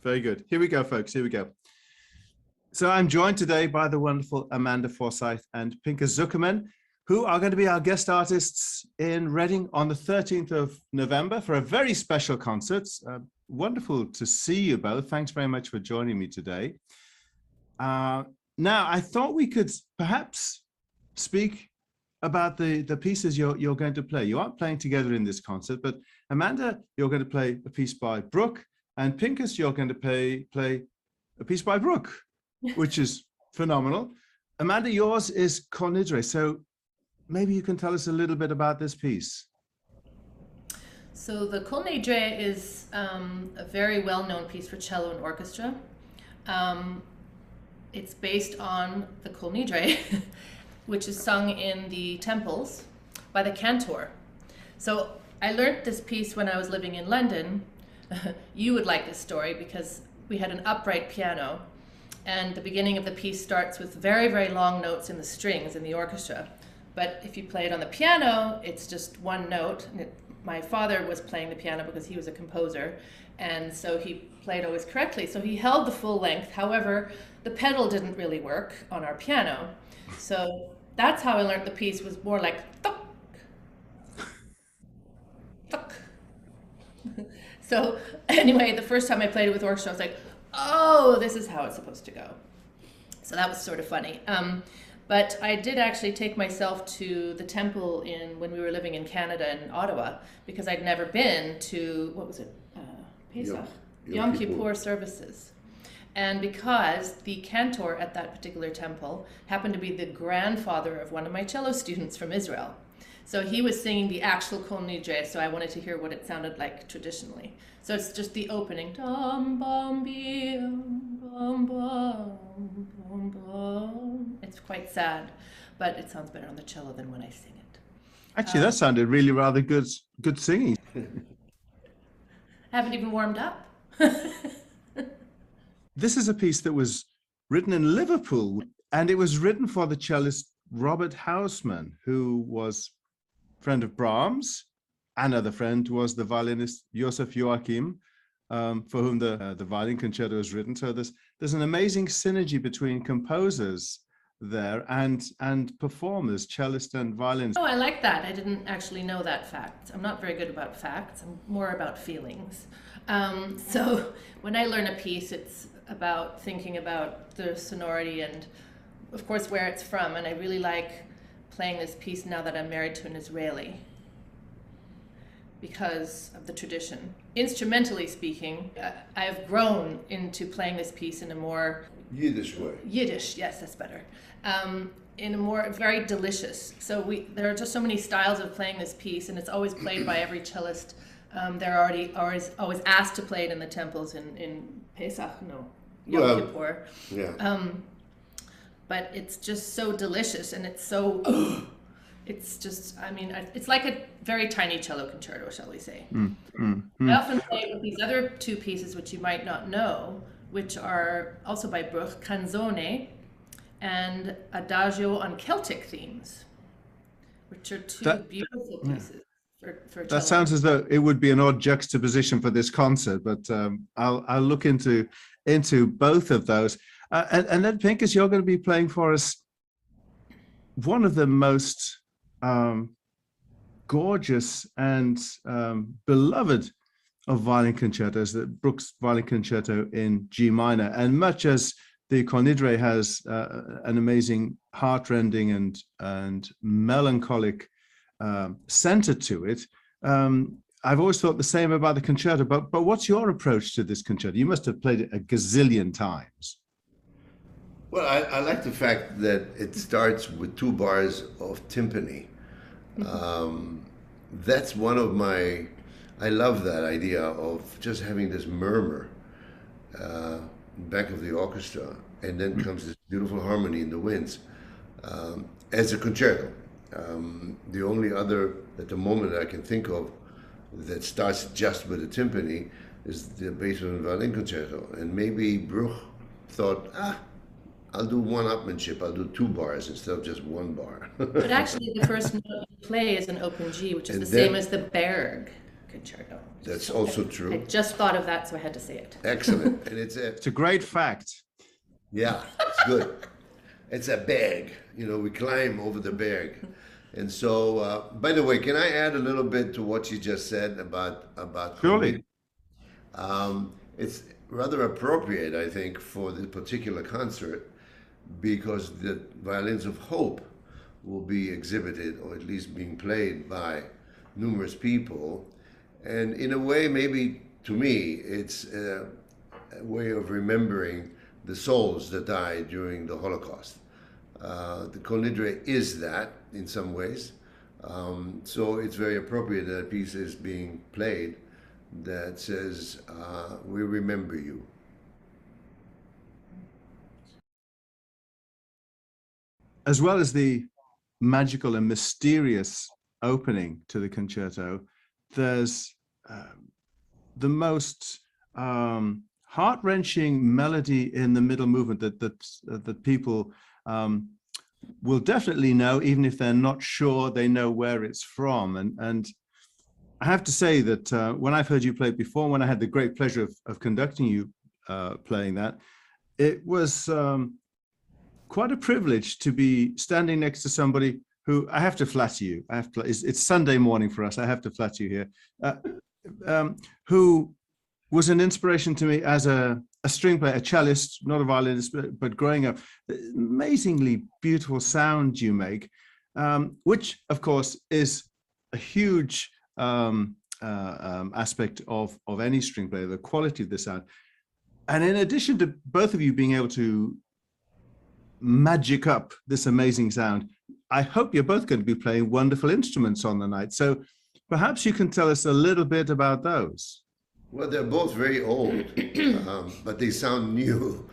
Very good. Here we go, folks. Here we go. So I'm joined today by the wonderful Amanda Forsyth and Pinchas Zukerman, who are going to be our guest artists in Reading on the 13th of November for a very special concert. Wonderful to see you both. Thanks very much for joining me today. Now, I thought we could perhaps speak about the pieces you're going to play. You aren't playing together in this concert, but Amanda, you're going to play a piece by Bruch, and Pinchas, you're going to play a piece by Bruch, which is phenomenal. Amanda, yours is Kol Nidre. So maybe you can tell us a little bit about this piece. So the Kol Nidre is a very well-known piece for cello and orchestra. It's based on the Kol Nidre, which is sung in the temples by the cantor. So I learned this piece when I was living in London. You would like this story because we had an upright piano, and the beginning of the piece starts with very, very long notes in the strings in the orchestra. But if you play it on the piano, it's just one note. My father was playing the piano because he was a composer, and so he played always correctly. So he held the full length. However, the pedal didn't really work on our piano. So that's how I learned the piece, was more like thuk, thuk. So anyway, the first time I played it with orchestra, I was like, oh, this is how it's supposed to go. So that was sort of funny. But I did actually take myself to the temple when we were living in Canada in Ottawa, because I'd never been to, what was it, Pesach? Yom Kippur services. And because the cantor at that particular temple happened to be the grandfather of one of my cello students from Israel. So he was singing the actual Kol Nidre, so I wanted to hear what it sounded like traditionally. So it's just the opening. Dum, bum, bim, bum, bum, bum, bum. It's quite sad, but it sounds better on the cello than when I sing it. Actually, that sounded really rather good singing. I haven't even warmed up. This is a piece that was written in Liverpool, and it was written for the cellist Robert Houseman, who was a friend of Brahms. Another friend was the violinist Joseph Joachim, for whom the violin concerto was written. So there's an amazing synergy between composers there and performers, cellist and violinist. Oh, I like that. I didn't actually know that fact. I'm not very good about facts. I'm more about feelings. So when I learn a piece, it's about thinking about the sonority and, of course, where it's from. And I really like playing this piece now that I'm married to an Israeli, because of the tradition. Instrumentally speaking, I have grown into playing this piece in a more Yiddish way. Yiddish, yes, that's better. In a more very delicious. So there are just so many styles of playing this piece, and it's always played by every cellist. They're always asked to play it in the temples in Pesach, Yom Kippur. Yeah. But it's just so delicious, and it's so. It's just, it's like a very tiny cello concerto, shall we say. I often play it with these other two pieces, which you might not know, which are also by Bruch, Canzone and Adagio on Celtic themes, which are two beautiful pieces for cello. That sounds as though it would be an odd juxtaposition for this concert, but I'll look into both of those. And then, Pinchas, you're going to be playing for us one of the most gorgeous and beloved of violin concertos, the Bruch's Violin Concerto in G minor. And much as the Kol Nidre has an amazing heartrending and melancholic center to it, I've always thought the same about the concerto. But what's your approach to this concerto? You must have played it a gazillion times. Well, I like the fact that it starts with 2 bars of timpani. That's one of I love that idea of just having this murmur back of the orchestra, and then comes this beautiful harmony in the winds as a concerto. The only other, at the moment, I can think of that starts just with a timpani is the Beethoven Violin Concerto. And maybe Bruch thought, I'll do one-upmanship. I'll do 2 bars instead of just 1 bar. But actually, the first note you play is an open G, which is the same as the Berg. concerto. That's also I true. just thought of that, so I had to say it. Excellent. And It's a great fact. yeah, it's good. It's a bag. We climb over the bag. And so, by the way, can I add a little bit to what you just said about Surely. It's rather appropriate, I think, for this particular concert because the Violins of Hope will be exhibited, or at least being played by numerous people. And in a way, maybe to me, it's a way of remembering the souls that died during the Holocaust. The Kol Nidre is that in some ways. So it's very appropriate that a piece is being played that says, we remember you. As well as the magical and mysterious opening to the concerto, there's the most heart-wrenching melody in the middle movement that people will definitely know, even if they're not sure they know where it's from. And I have to say that when I've heard you play it before, when I had the great pleasure of conducting you playing that, it was quite a privilege to be standing next to somebody who, I have to flatter you, it's Sunday morning for us, I have to flatter you here, who was an inspiration to me as a string player, a cellist, not a violinist, but growing up. The amazingly beautiful sound you make, which of course is a huge aspect of any string player, the quality of the sound. And in addition to both of you being able to magic up this amazing sound, I hope you're both going to be playing wonderful instruments on the night. So perhaps you can tell us a little bit about those. Well, they're both very old, but they sound new.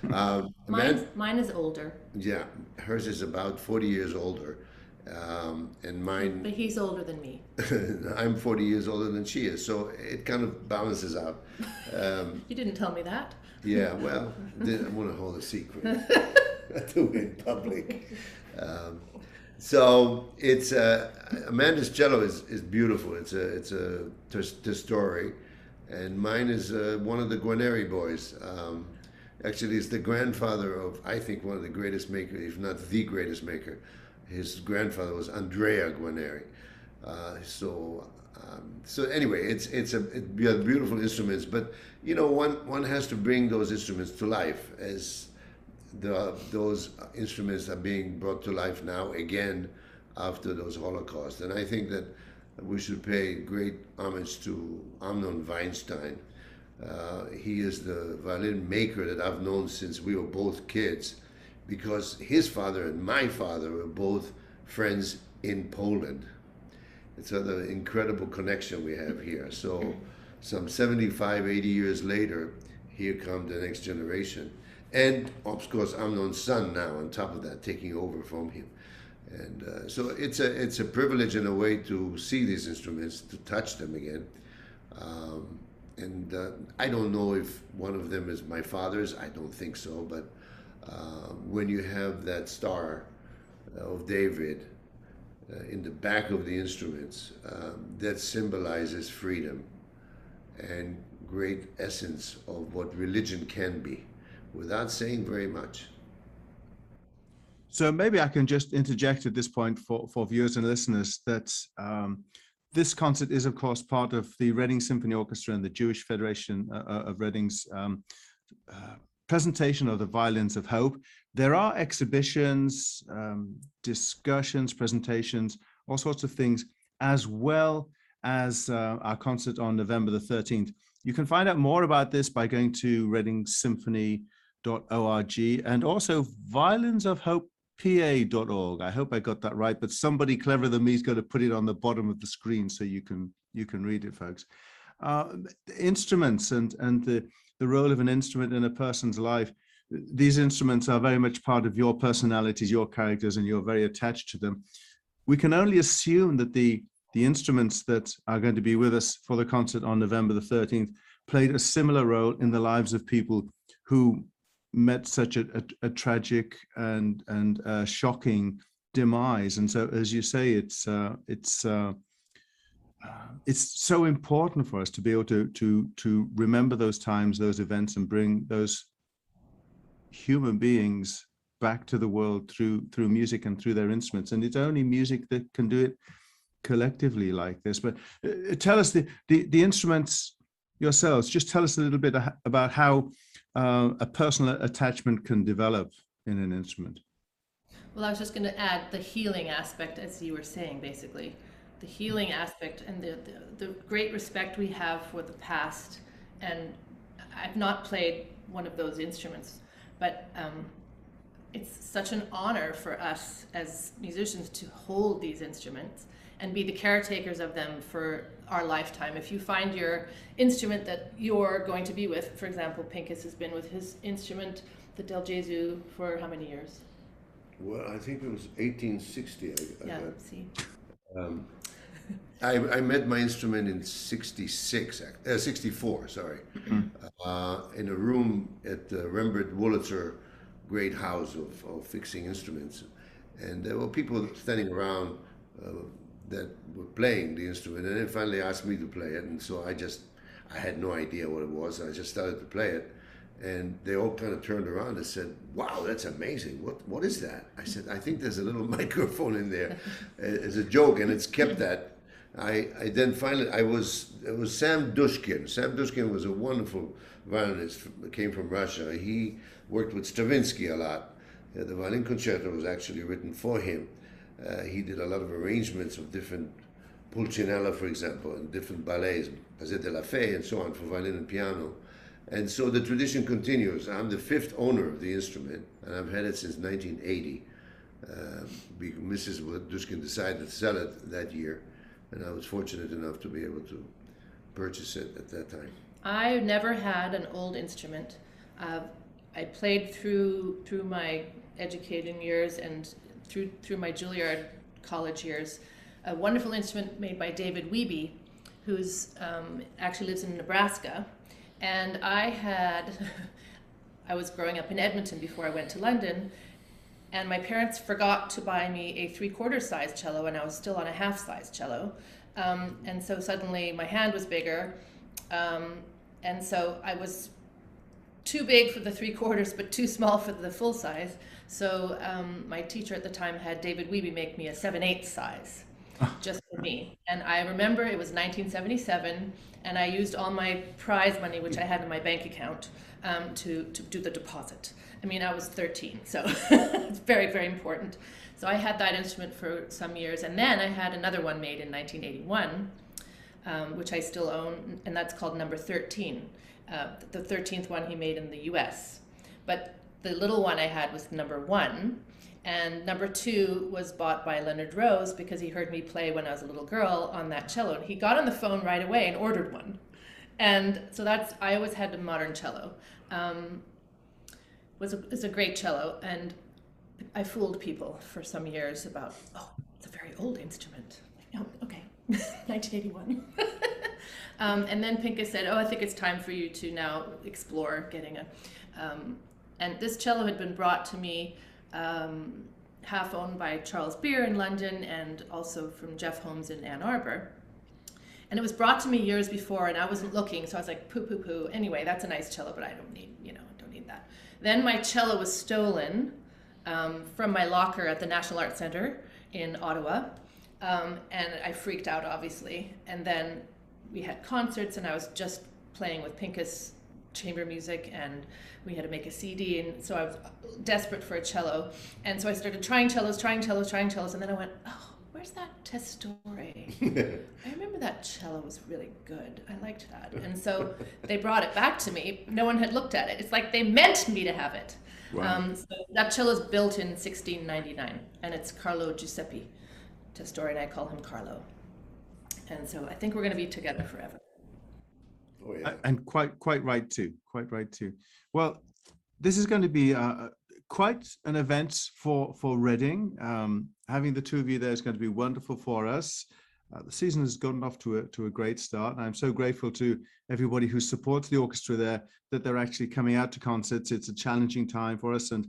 Mine is older. Yeah, hers is about 40 years older. And mine... But he's older than me. I'm 40 years older than she is, so it kind of balances out. You didn't tell me that. Yeah, well, I want to hold a secret. Do it in public. So it's Amanda's cello is beautiful. It's a Testori, and mine is one of the Guarneri boys. Actually, it's the grandfather of, I think, one of the greatest makers, if not the greatest maker. His grandfather was Andrea Guarneri. So anyway, it's beautiful instruments, but one has to bring those instruments to life as those instruments are being brought to life now again after those Holocaust. And I think that we should pay great homage to Amnon Weinstein. He is the violin maker that I've known since we were both kids, because his father and my father were both friends in Poland. It's another incredible connection we have here. So some 75, 80 years later, here come the next generation. And of course, Amnon's son now on top of that, taking over from him. And so it's a privilege in a way to see these instruments, to touch them again. And I don't know if one of them is my father's, I don't think so, but when you have that star of David in the back of the instruments, that symbolizes freedom and great essence of what religion can be, without saying very much. So maybe I can just interject at this point for viewers and listeners that this concert is, of course, part of the Reading Symphony Orchestra and the Jewish Federation of Reading's presentation of the Violins of Hope. There are exhibitions, discussions, presentations, all sorts of things, as well as our concert on November the 13th. You can find out more about this by going to readingsymphony.org and also violinsofhopepa.org. I hope I got that right, but somebody cleverer than me is going to put it on the bottom of the screen so you can read it, folks. Instruments and the role of an instrument in a person's life. These instruments are very much part of your personalities, your characters, and you're very attached to them. We can only assume that the instruments that are going to be with us for the concert on November the 13th played a similar role in the lives of people who met such a tragic and shocking demise. And so, as you say, it's it's so important for us to be able to remember those times, those events, and bring those human beings back to the world through music and through their instruments. And it's only music that can do it collectively like this. But tell us the instruments yourselves. Just tell us a little bit about how a personal attachment can develop in an instrument. Well, I was just going to add the healing aspect, as you were saying, basically. The healing aspect and the great respect we have for the past. And I've not played one of those instruments, but it's such an honor for us as musicians to hold these instruments and be the caretakers of them for our lifetime. If you find your instrument that you're going to be with, for example, Pinchas has been with his instrument, the Del Gesù, for how many years? Well, I think it was 1860. See. I met my instrument in 64, sorry, in a room at the Rembrandt Wurlitzer great house of fixing instruments. And there were people standing around that were playing the instrument, and then finally asked me to play it. And so I had no idea what it was. I just started to play it. And they all kind of turned around and said, "Wow, that's amazing. What is that?" I said, "I think there's a little microphone in there." As a joke, and it's kept that. I then finally, it was Sam Dushkin. Sam Dushkin was a wonderful violinist, came from Russia. He worked with Stravinsky a lot. The violin concerto was actually written for him. He did a lot of arrangements of different Pulcinella, for example, and different ballets, Pazzette de la Fée, and so on, for violin and piano. And so the tradition continues. I'm the 5th owner of the instrument, and I've had it since 1980. Mrs. Dushkin decided to sell it that year, and I was fortunate enough to be able to purchase it at that time. I never had an old instrument. I played through my educating years and through my Juilliard college years. A wonderful instrument made by David Wiebe, who's actually lives in Nebraska. And I was growing up in Edmonton before I went to London, and my parents forgot to buy me a 3/4 size cello, and I was still on a half size cello. And so suddenly my hand was bigger, and so I was too big for the 3/4, but too small for the full size. So my teacher at the time had David Wiebe make me a 7/8 size, just for me. And I remember it was 1977, and I used all my prize money, which I had in my bank account, to do the deposit. I mean, I was 13, so it's very, very important. So I had that instrument for some years, and then I had another one made in 1981, which I still own, and that's called number 13. The 13th one he made in the US. But the little one I had was number 1, and number 2 was bought by Leonard Rose because he heard me play when I was a little girl on that cello. And he got on the phone right away and ordered one. And so I always had a modern cello. It was a great cello, and I fooled people for some years about, oh, it's a very old instrument. Oh, okay, 1981. And then Pinchas said, oh, I think it's time for you to now explore getting a, and this cello had been brought to me half owned by Charles Beer in London and also from Jeff Holmes in Ann Arbor. And it was brought to me years before, and I wasn't looking, so I was like, poo, poo, poo. Anyway, that's a nice cello, but I don't need, don't need that. Then my cello was stolen from my locker at the National Arts Center in Ottawa, and I freaked out, obviously. And then we had concerts, and I was just playing with Pinchas chamber music, and we had to make a CD, and so I was desperate for a cello. And so I started trying cellos, and then I went, oh, where's that Testore? I remember that cello was really good. I liked that. And so they brought it back to me. No one had looked at it. It's like they meant me to have it. Wow. So that cello is built in 1699, and it's Carlo Giuseppe Testore, and I call him Carlo. And so I think we're going to be together forever. Oh, yeah. And quite right too. Quite right too. Well, this is going to be quite an event for Reading. Having the two of you there is going to be wonderful for us. The season has gotten off to a great start. I'm so grateful to everybody who supports the orchestra there, that they're actually coming out to concerts. It's a challenging time for us, and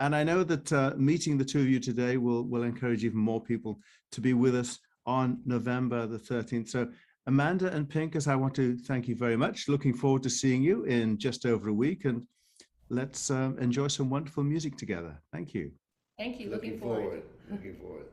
I know that meeting the two of you today will encourage even more people to be with us on November the 13th. So Amanda and Pinchas, I want to thank you very much. Looking forward to seeing you in just over a week, and let's enjoy some wonderful music together. Thank you. Thank you. Looking forward. Looking forward.